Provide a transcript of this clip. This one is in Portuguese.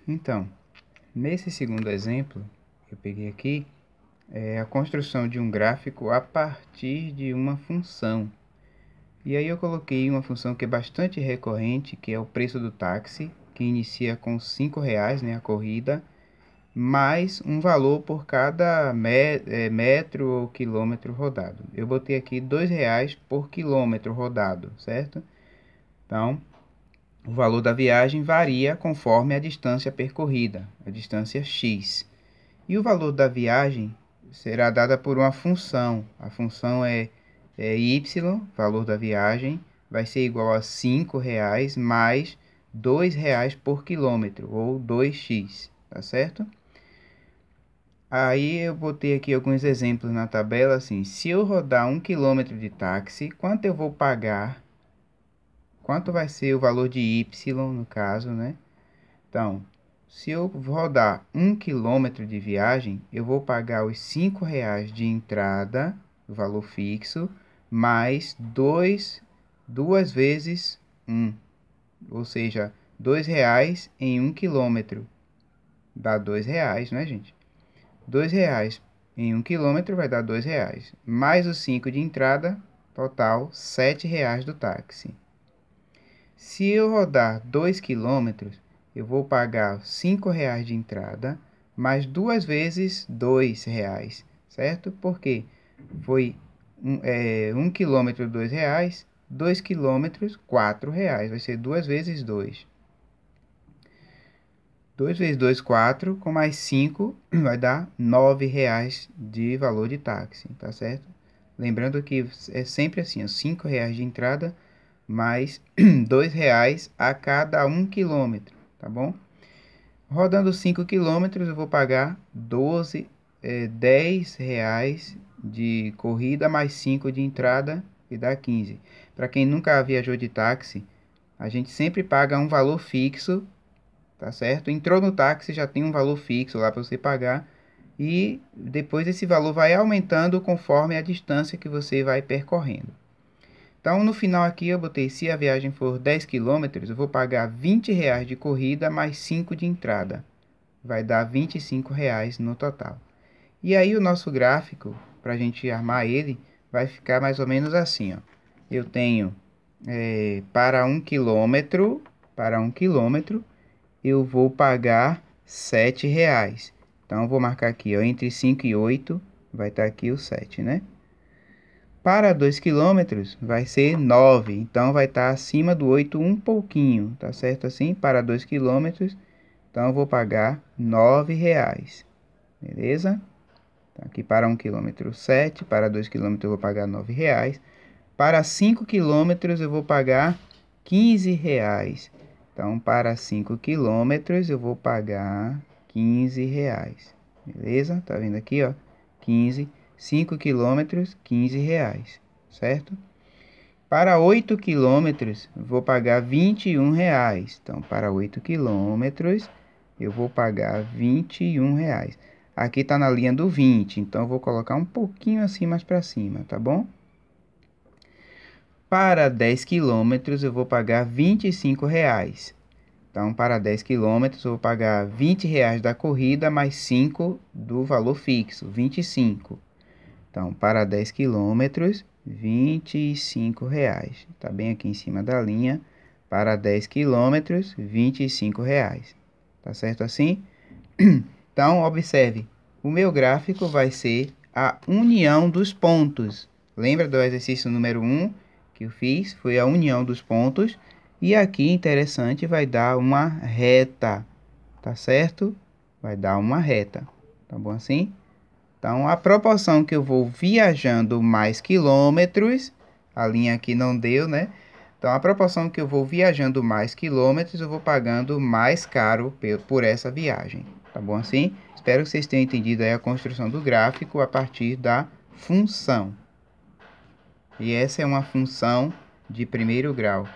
Então, nesse segundo exemplo, eu peguei aqui a construção de um gráfico a partir de uma função. E aí eu coloquei uma função que é bastante recorrente, que é o preço do táxi, que inicia com R$5, né, a corrida, mais um valor por cada metro ou quilômetro rodado. Eu botei aqui R$2 por quilômetro rodado, certo? Então, o valor da viagem varia conforme a distância percorrida, a distância x. E o valor da viagem será dada por uma função. A função é y, valor da viagem, vai ser igual a R$5 mais R$2 por quilômetro, ou 2x, tá certo? Aí eu botei aqui alguns exemplos na tabela, assim, se eu rodar 1 km de táxi, quanto eu vou pagar? Quanto vai ser o valor de y, no caso, né? Então, se eu rodar 1 km de viagem, eu vou pagar os R$5 de entrada, o valor fixo, mais duas vezes 1, ou seja, R$2 em 1 km, dá R$2, né, gente? R$2 em 1 km vai dar R$2, mais os 5 de entrada, total R$7 do táxi. Se eu rodar 2 km, eu vou pagar R$5 de entrada, mais 2 vezes R$2, certo? Porque foi 1 km R$2, 2 km R$4, vai ser 2 vezes 2. 2 vezes 2, 4, com mais 5, vai dar R$9 de valor de táxi, tá certo? Lembrando que é sempre assim, R$5 de entrada, mais R$2 a cada 1 km, tá bom? Rodando 5 km, eu vou pagar R$10 de corrida, mais 5 de entrada, e dá 15. Para quem nunca viajou de táxi, a gente sempre paga um valor fixo, tá certo? Entrou no táxi, já tem um valor fixo lá para você pagar, e depois esse valor vai aumentando conforme a distância que você vai percorrendo. Então, no final aqui eu botei, se a viagem for 10 km, eu vou pagar R$20 de corrida mais 5 de entrada. Vai dar R$25 no total. E aí o nosso gráfico, para a gente armar ele, vai ficar mais ou menos assim, ó. Eu tenho para 1 km, eu vou pagar R$7. Então, eu vou marcar aqui, ó, entre 5 e 8, vai estar aqui o 7, né? Para 2 km vai ser 9, então vai estar acima do 8 um pouquinho, tá certo assim? Para 2 km, então eu vou pagar R$9, beleza? Então, aqui para 1 km 7, para 2 km eu vou pagar R$9. Para 5 km eu vou pagar R$15. Então, para 5 km eu vou pagar R$15, beleza? Tá vendo aqui, ó? 15, 5 km, R$15, certo? Para 8 km, vou pagar R$21. Então, para 8 km, eu vou pagar R$21. Aqui está na linha do 20, então eu vou colocar um pouquinho assim mais para cima, tá bom? Para 10 km, eu vou pagar R$25. Então, para 10 km, eu vou pagar R$20 da corrida, mais 5 do valor fixo, 25. Então, para 10 km, R$25. Está bem aqui em cima da linha. Para 10 km, R$25. Tá certo assim? Então, observe. O meu gráfico vai ser a união dos pontos. Lembra do exercício número 1 que eu fiz? Foi a união dos pontos. E aqui, interessante, vai dar uma reta. Tá certo? Vai dar uma reta. Tá bom assim? Então, a proporção que eu vou viajando mais quilômetros, a linha aqui não deu, né? Então, a proporção que eu vou viajando mais quilômetros, eu vou pagando mais caro por essa viagem. Tá bom assim? Espero que vocês tenham entendido aí a construção do gráfico a partir da função. E essa é uma função de primeiro grau.